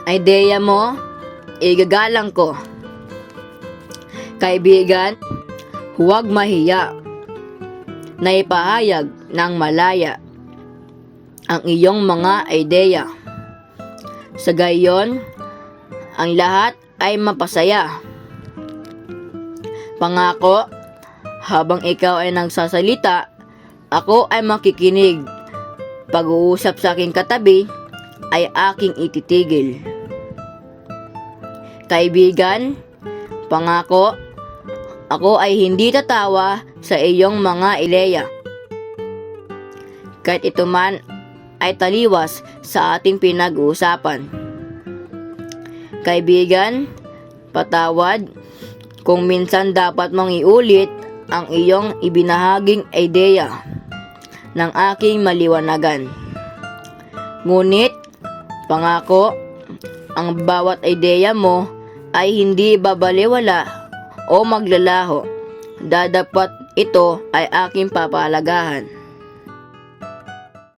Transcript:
ideya mo, igagalang ko. Kaibigan, huwag mahiya na ipahayag ng malaya ang iyong mga ideya. Sa gayon, ang lahat ay mapasaya. Pangako, habang ikaw ay nagsasalita, ako ay makikinig. Pag-uusap sa aking katabi ay aking ititigil. Kaibigan, pangako, ako ay hindi tatawa sa iyong mga ideya. Kahit ito man ay taliwas sa ating pinag-uusapan. Kaibigan, patawad kung minsan dapat mong iulit ang iyong ibinahaging ideya ng aking maliwanagan. Ngunit, pangako, ang bawat ideya mo ay hindi babaliwala o maglalaho. Dadapat ito ay aking papalagahan.